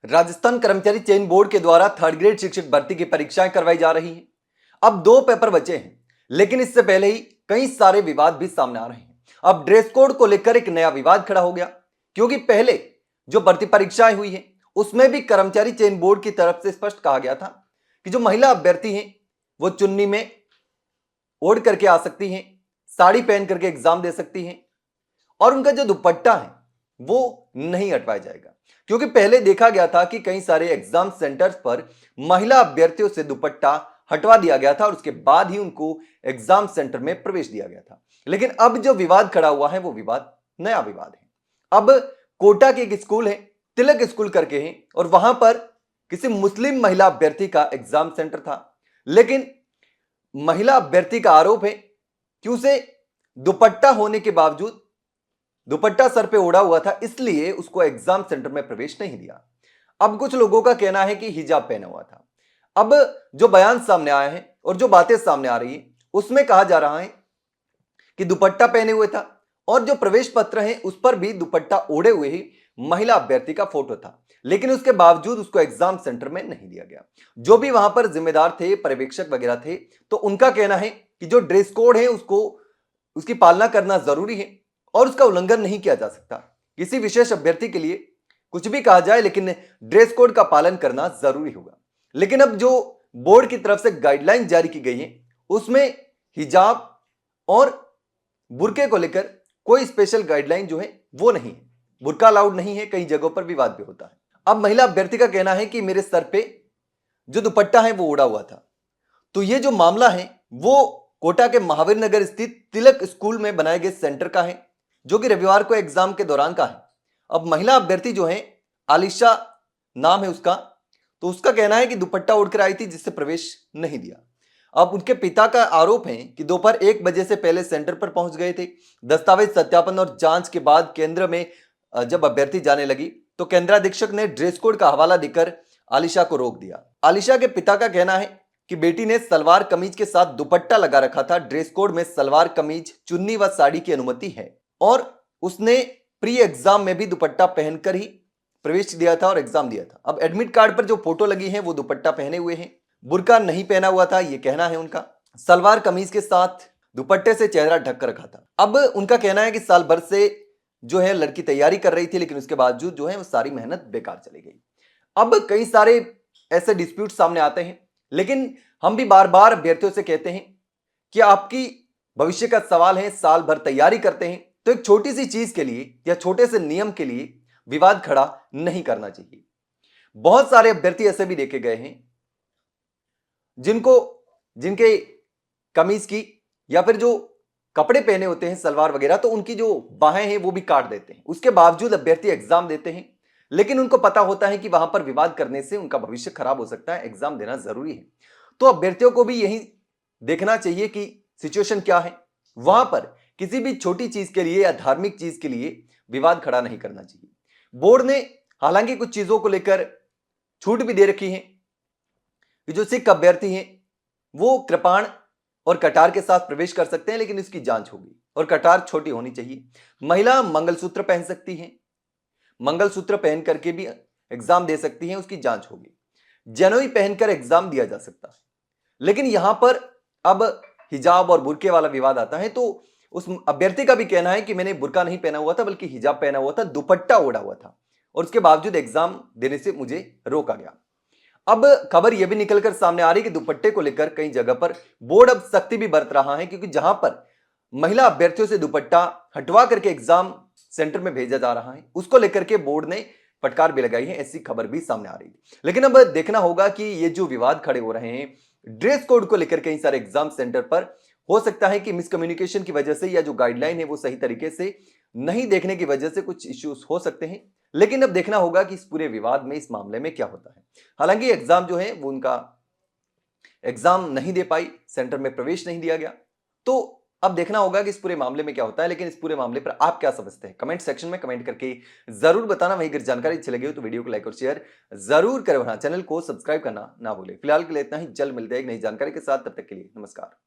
राजस्थान कर्मचारी चयन बोर्ड के द्वारा थर्ड ग्रेड शिक्षक भर्ती की परीक्षाएं करवाई जा रही हैं। अब 2 पेपर बचे हैं, लेकिन इससे पहले ही कई सारे विवाद भी सामने आ रहे हैं। अब ड्रेस कोड को लेकर एक नया विवाद खड़ा हो गया, क्योंकि पहले जो भर्ती परीक्षाएं हुई हैं उसमें भी कर्मचारी चयन बोर्ड की तरफ से स्पष्ट कहा गया था कि जो महिला अभ्यर्थी हैं वो चुन्नी में ओढ़ करके आ सकती हैं, साड़ी पहन करके एग्जाम दे सकती हैं और उनका जो दुपट्टा है वो नहीं हटवाया जाएगा। क्योंकि पहले देखा गया था कि कई सारे एग्जाम सेंटर्स पर महिला अभ्यर्थियों से दुपट्टा हटवा दिया गया था और उसके बाद ही उनको एग्जाम सेंटर में प्रवेश दिया गया था। लेकिन अब जो विवाद खड़ा हुआ है वो विवाद नया विवाद है। अब कोटा के एक स्कूल है, तिलक स्कूल करके है, और वहां पर किसी मुस्लिम महिला अभ्यर्थी का एग्जाम सेंटर था। लेकिन महिला अभ्यर्थी का आरोप है कि उसे दुपट्टा होने के बावजूद दुपट्टा सर पे ओढ़ा हुआ था, इसलिए उसको एग्जाम सेंटर में प्रवेश नहीं दिया। अब कुछ लोगों का कहना है कि हिजाब पहना हुआ था। अब जो बयान सामने आया है और जो बातें सामने आ रही है उसमें कहा जा रहा है कि दुपट्टा पहने हुए था और जो प्रवेश पत्र है उस पर भी दुपट्टा ओढ़े हुए ही महिला अभ्यर्थी का फोटो था, लेकिन उसके बावजूद उसको एग्जाम सेंटर में नहीं दिया गया। जो भी वहां पर जिम्मेदार थे, पर्यवेक्षक वगैरह थे, तो उनका कहना है कि जो ड्रेस कोड है उसको उसकी पालना करना जरूरी है और उसका उल्लंघन नहीं किया जा सकता। किसी विशेष अभ्यर्थी के लिए कुछ भी कहा जाए, लेकिन ड्रेस कोड का पालन करना जरूरी होगा। लेकिन अब जो बोर्ड की तरफ से गाइडलाइन जारी की गई है उसमें हिजाब और बुर्के को लेकर कोई स्पेशल गाइडलाइन जो है वो नहीं है। बुर्का अलाउड नहीं है, कई जगहों पर विवाद भी होता है। अब महिला अभ्यर्थी का कहना है कि मेरे सर पे जो दुपट्टा है वो ओढ़ा हुआ था। तो ये जो मामला है वो कोटा के महावीर नगर स्थित तिलक स्कूल में बनाए गए सेंटर का है, जो कि रविवार को एग्जाम के दौरान का है। अब महिला अभ्यर्थी जो है, आलिशा नाम है उसका, तो उसका कहना है कि दुपट्टा ओढ़कर आई थी जिससे प्रवेश नहीं दिया। अब उनके पिता का आरोप है कि दोपहर 1 बजे से पहले सेंटर पर पहुंच गए थे। दस्तावेज सत्यापन और जांच के बाद केंद्र में जब अभ्यर्थी जाने लगी तो केंद्राधीक्षक ने ड्रेस कोड का हवाला देकर आलिशा को रोक दिया। आलिशा के पिता का कहना है कि बेटी ने सलवार कमीज के साथ दुपट्टा लगा रखा था। ड्रेस कोड में सलवार कमीज, चुन्नी व साड़ी की अनुमति है और उसने प्री एग्जाम में भी दुपट्टा पहनकर ही प्रवेश दिया था और एग्जाम दिया था। अब एडमिट कार्ड पर जो फोटो लगी है वो दुपट्टा पहने हुए हैं, बुर्का नहीं पहना हुआ था, ये कहना है उनका। सलवार कमीज के साथ दुपट्टे से चेहरा ढक कर रखा था। अब उनका कहना है कि साल भर से जो है लड़की तैयारी कर रही थी, लेकिन उसके बावजूद जो है वो सारी मेहनत बेकार चली गई। अब कई सारे ऐसे डिस्प्यूट सामने आते हैं, लेकिन हम भी बार बार अभ्यर्थियों से कहते हैं कि आपकी भविष्य का सवाल है, साल भर तैयारी करते हैं तो एक छोटी सी चीज के लिए या छोटे से नियम के लिए विवाद खड़ा नहीं करना चाहिए। बहुत सारे अभ्यर्थी ऐसे भी देखे गए हैं जिनके कमीज की या फिर जो कपड़े पहने होते हैं सलवार वगैरह, तो उनकी जो बाहें हैं वो भी काट देते हैं। उसके बावजूद अभ्यर्थी एग्जाम देते हैं, लेकिन उनको पता होता है कि वहां पर विवाद करने से उनका भविष्य खराब हो सकता है, एग्जाम देना जरूरी है। तो अभ्यर्थियों को भी यही देखना चाहिए कि सिचुएशन क्या है। वहां पर किसी भी छोटी चीज के लिए या धार्मिक चीज के लिए विवाद खड़ा नहीं करना चाहिए। बोर्ड ने हालांकि कुछ चीजों को लेकर छूट भी दे रखी है कि जो सिख अभ्यर्थी हैं वो कृपाण और कटार के साथ प्रवेश कर सकते हैं, लेकिन इसकी जांच होगी और कटार छोटी होनी चाहिए। महिला मंगलसूत्र पहन सकती हैं, मंगलसूत्र पहन करके भी एग्जाम दे सकती हैं, उसकी जांच होगी। जनोई पहनकर एग्जाम दिया जा सकता है। लेकिन यहां पर अब हिजाब और बुर्के वाला विवाद आता है, तो उस अभ्यर्थी का भी कहना है कि मैंने बुर्का नहीं पहना हुआ था बल्कि हिजाब पहना हुआ था, दुपट्टा ओढ़ा हुआ था और उसके बावजूद एग्जाम देने से मुझे रोका गया। अब खबर यह भी निकलकर सामने आ रही है कि दुपट्टे को लेकर कई जगह पर बोर्ड अब सख्ती भी बरत रहा है, क्योंकि जहां पर महिला अभ्यर्थियों से दुपट्टा हटवा करके एग्जाम सेंटर में भेजा जा रहा है उसको लेकर के बोर्ड ने फटकार भी लगाई है, ऐसी खबर भी सामने आ रही है। लेकिन अब देखना होगा कि ये जो विवाद खड़े हो रहे हैं ड्रेस कोड को लेकर कई सारे एग्जाम सेंटर पर, हो सकता है कि मिसकम्युनिकेशन की वजह से या जो गाइडलाइन है वो सही तरीके से नहीं देखने की वजह से कुछ इश्यूज हो सकते हैं। लेकिन अब देखना होगा कि इस पूरे विवाद में, इस मामले में क्या होता है। हालांकि एग्जाम जो है वो उनका एग्जाम नहीं दे पाई, सेंटर में प्रवेश नहीं दिया गया, तो अब देखना होगा कि इस पूरे मामले में क्या होता है। लेकिन इस पूरे मामले पर आप क्या समझते हैं, कमेंट सेक्शन में कमेंट करके जरूर बताना। वहीं अगर जानकारी अच्छी लगी हो तो वीडियो को लाइक और शेयर जरूर करें, चैनल को सब्सक्राइब करना ना भूलें। फिलहाल के लिए इतना ही, जल्द मिलते हैं एक नई जानकारी के साथ, तब तक के लिए नमस्कार।